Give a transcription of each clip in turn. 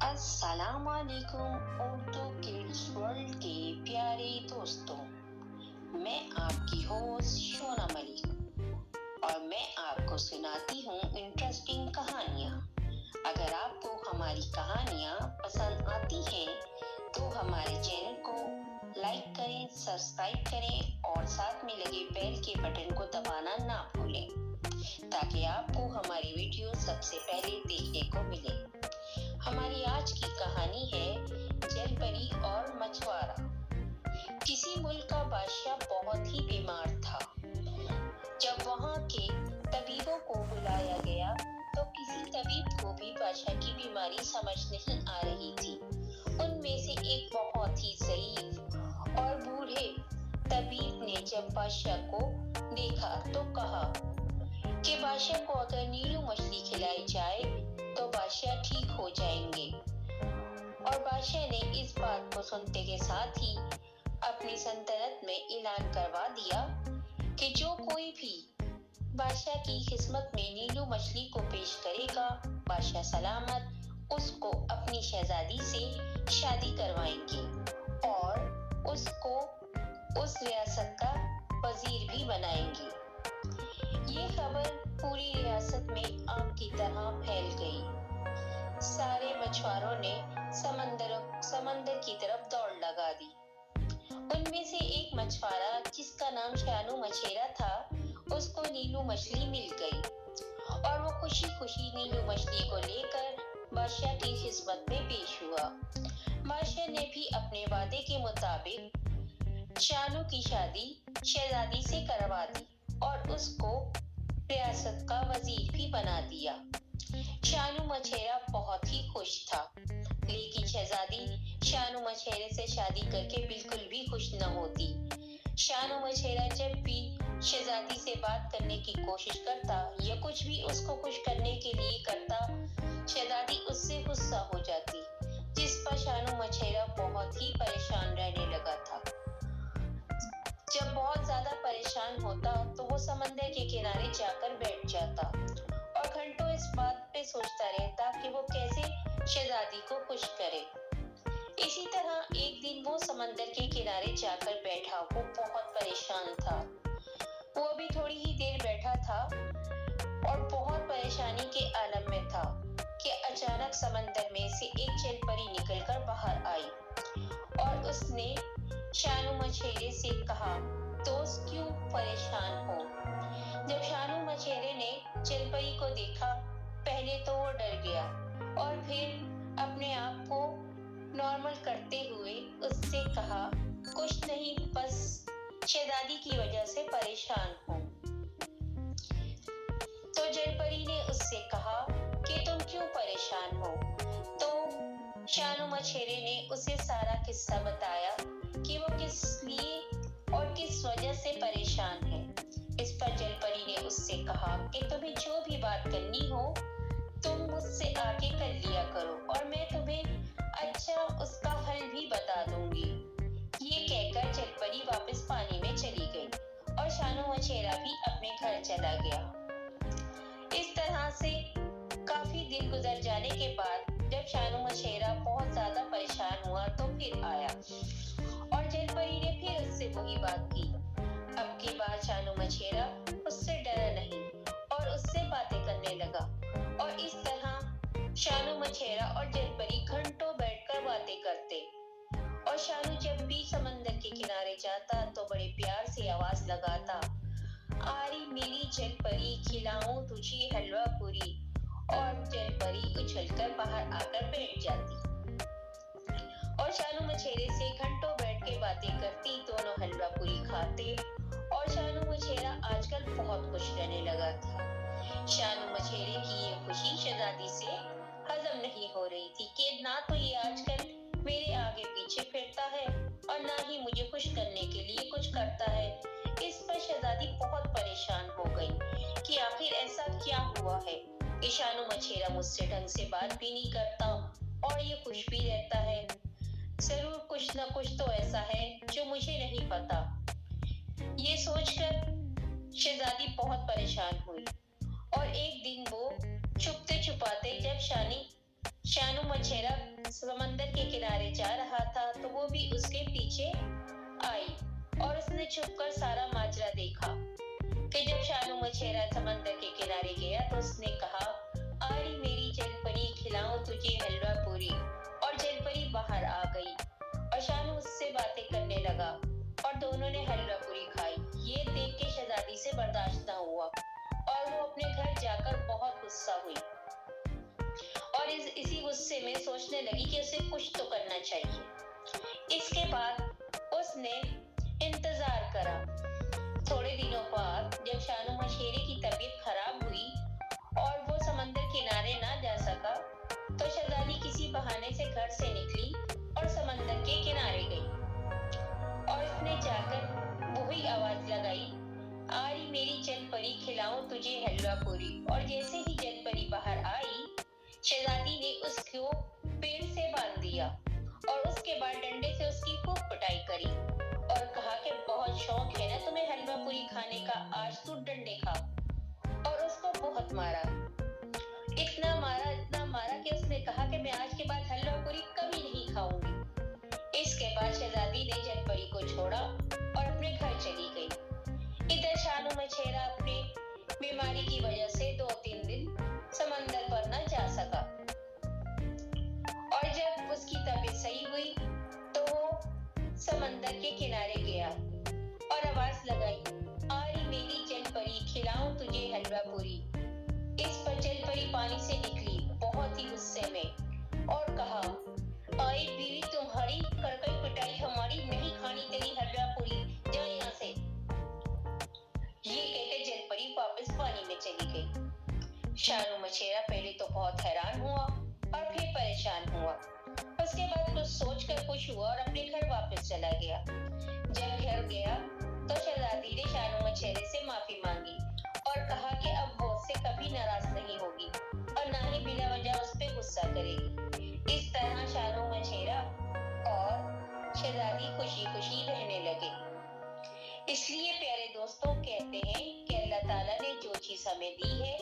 अस्सलाम वालेकुम Urdu kids world के प्यारे दोस्तों। मैं आपकी होस्ट शोना मलिक और मैं आपको सुनाती हूँ इंटरेस्टिंग कहानियाँ। अगर आपको हमारी कहानियाँ पसंद आती हैं तो हमारे चैनल को लाइक करें, सब्सक्राइब करें और साथ में लगे बेल के बटन को दबाना ना भूलें ताकि आपको हमारी वीडियो सबसे पहले देखने को मिले। हमारी आज की कहानी है जलपरी और मछुआरा। किसी मुल्क का बादशाह बहुत ही बीमार था। जब वहाँ के तबीबों को बुलाया गया तो किसी तबीब को भी बादशाह की बीमारी समझ नहीं आ रही थी। उनमें से एक बहुत ही ज़ईफ और बूढ़े तबीब ने जब बादशाह को देखा तो कहा कि बादशाह को अगर नीलू मछली खिलाई जाए तो बादशाह ठीक हो जाएंगे। और बादशाह ने इस बात को सुनते के साथ ही अपनी सल्तनत में ऐलान करवा दिया कि जो कोई भी बादशाह की खिदमत में नीलू मछली को पेश करेगा, बादशाह सलामत उसको अपनी शहजादी से शादी करवाएंगे और उसको उस रियासत का वजीर भी बनाएंगे। ये खबर पूरी रियासत में आग की तरह फैल गई। सारे मछुआरों ने समंदर की तरफ दौड़ लगा दी। उनमें से एक मछुआरा जिसका नाम शानू मछेरा था, उसको नीलू मछली मिल गई और वो खुशी खुशी नीलू मछली को लेकर बादशाह की खिदमत में पेश हुआ। बादशाह ने भी अपने वादे के मुताबिक शानू की शादी शहजादी से करवा दी और उसको रियासत का वजीर भी बना दिया। शानू मछेरा बहुत ही खुश था, लेकिन शहजादी शानू मछेरे से शादी करके बिल्कुल भी खुश न होती। शानू मछेरा जब भी शहजादी से बात करने की कोशिश करता या कुछ भी उसको खुश करने के लिए करता, शहजादी उससे गुस्सा हो जाती, जिस पर शानू मछेरा बहुत ही परेशान रहने लगा था। जब बहुत ज्यादा परेशान होता तो वो समंदर के किनारे जाकर बैठ जाता और घंटों इस बात पे सोचता रहता कि वो कैसे शहजादी को खुश करे। इसी तरह एक दिन वो समंदर के किनारे जाकर बैठा, वो बहुत परेशान था। वो अभी थोड़ी ही देर बैठा था और बहुत परेशानी के आलम में था कि अचानक समंदर में से एक जलपरी निकलकर बाहर आई और उसने शानू मछेरे से कहा, दोस्त क्यों परेशान हो? जब शानू मछेरे ने जलपरी को देखा, पहले तो वो डर गया और फिर अपने आप को नॉर्मल करते हुए उससे कहा, कुछ नहीं, बस शहजादी की वजह से परेशान हूँ। तो जलपरी ने उससे कहा कि तुम क्यों परेशान हो? तो शानू मछेरे ने उसे सारा किस्सा बताया कि वो किस लिए और किस वजह से परेशान है। इस पर जलपरी ने उससे कहा कि तुम्हें जो भी बात करनी हो तुम मुझसे आके कर लिया करो और मैं तुम्हें अच्छा उसका हल भी बता दूंगी। ये कहकर जलपरी वापस पानी में चली गई और शानू मछेरा भी अपने घर चला गया। इस तरह से काफी दिन गुजर जाने के बाद जब शानू मछेरा बहुत ज्यादा परेशान हुआ तो फिर आया और जलपरी ने फिर उससे वही बात की। अब की बार शानू मछेरा उससे डरा नहीं और उससे बातें करने लगा और इस तरह शानू मछेरा और जलपरी घंटों बैठकर बातें करते और शानू जब भी समंदर के किनारे जाता तो बड़े प्यार से आवाज लगाता, आरी मेरी जलपरी खिलाऊं तुझे हलवा पूरी, और जलपरी उछलकर बाहर आकर बैठ जाती और शानू मछेरे से घंटों बैठ के बातें करती। दोनों हलवा पूरी खाते और शानू मछेरा आजकल बहुत खुश रहने लगा था। शानू मछेरे की ये खुशी शहजादी से हजम नहीं हो रही थी कि ना तो ये आजकल मेरे आगे पीछे फिरता है और ना ही मुझे खुश करने के लिए कुछ करता है। इस पर शहजादी बहुत परेशान हो गई कि आखिर ऐसा क्या हुआ है कि शानू मछेरा मुझसे ढंग से बात भी नहीं करता और ये खुश भी रहता है। जरूर कुछ न कुछ तो ऐसा है जो मुझे नहीं पता। ये सोचकर शहजादी बहुत परेशान हुई और एक दिन वो छुपते छुपाते जब शानू मछेरा समंदर के किनारे जा रहा था तो वो भी उसके पीछे आई और उसने छुपकर सारा माजरा देखा। फिर जब शानू मछेरा समंदर के किनारे गया तो उसने कहा, आरी मेरी जलपरी खिलाऊं तुझे हलवा पूरी। और जलपरी बाहर आ गई और शानू उससे बातें करने लगा और दोनों ने हलवा पूरी खाई। ये देख के शहजादी से बर्दाश्त न हुआ और वो अपने घर जाकर बहुत गुस्सा हुई और इसी गुस्से में सोचने लगी कि उसे कुछ तो करना चाहिए। इसके बाद उसने इंतजार करा। थोड़े दिनों बाद जब शानू मछेरे की तबीयत खराब हुई और वो समंदर किनारे ना जा सका तो शहजादी किसी बहाने से घर से निकली और समंदर के किनारे गई और उसने जाकर वही आवाज लगाई, आरी मेरी जलपरी खिलाऊं तुझे हलवा पूरी। और जैसे ही जलपरी बाहर आई, शहजादी ने उसको पेड़ से बांध दिया और उसके बाद डंडे से उसकी खूब पिटाई करी और कहा कि बहुत शौक है ना तुम्हें हलवा पूरी खाने का, आज तू डंडे खा। और उसको बहुत मारा, इतना मारा कि उसने कहा कि मैं आज के बाद हलवा पूरी कभी नहीं खाऊंगी। इसके बाद शहजादी ने जलपरी को छोड़ा और अपने घर चली गई। इधर शानू मछेरा अपने बीमारी की वजह से 2-3 दिन समंदर पर न जा सका और जब उसकी तबीयत सही हुई तो वो समंदर के किनारे गया और आवाज लगाई, आरी मेरी जलपरी खिलाऊं तुझे हलवा पूरी। इस पर जलपरी पानी से निकली बहुत ही गुस्से में और कहा, आई बीवी तुम्हारी कर गई पिटाई, हमारी नहीं खानी तेरी हलवा पूरी, जा यहाँ से। ये कहकर जलपरी वापस पानी में चली गई। शानू मछेरा पहले तो बहुत हैरान हुआ और फिर परेशान हुआ। उसके बाद कुछ सोचकर खुश हुआ और अपने घर वापस चला गया। जब घर गया तो शहजादी ने शानू मछेरे से माफी मांगी और कहा कि अब वो उससे कभी नाराज नहीं होगी और ना ही बिना वजह उस पे गुस्सा करेगी। इस तरह शानू मछेरा और शहजादी खुशी खुशी रहने लगे। इसलिए प्यारे दोस्तों कहते हैं कि अल्लाह ताला ने जो चीज हमें दी है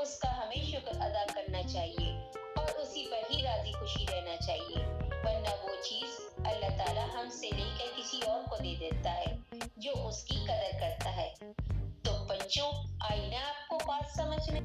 उसका हमें शुक्र अदा करना चाहिए और उसी पर ही राजी खुशी रहना चाहिए, वरना वो चीज अल्लाह ताला हमसे लेकर किसी और को दे देता है जो उसकी कदर करता है। तो बच्चों, आई ना आपको बात समझ में?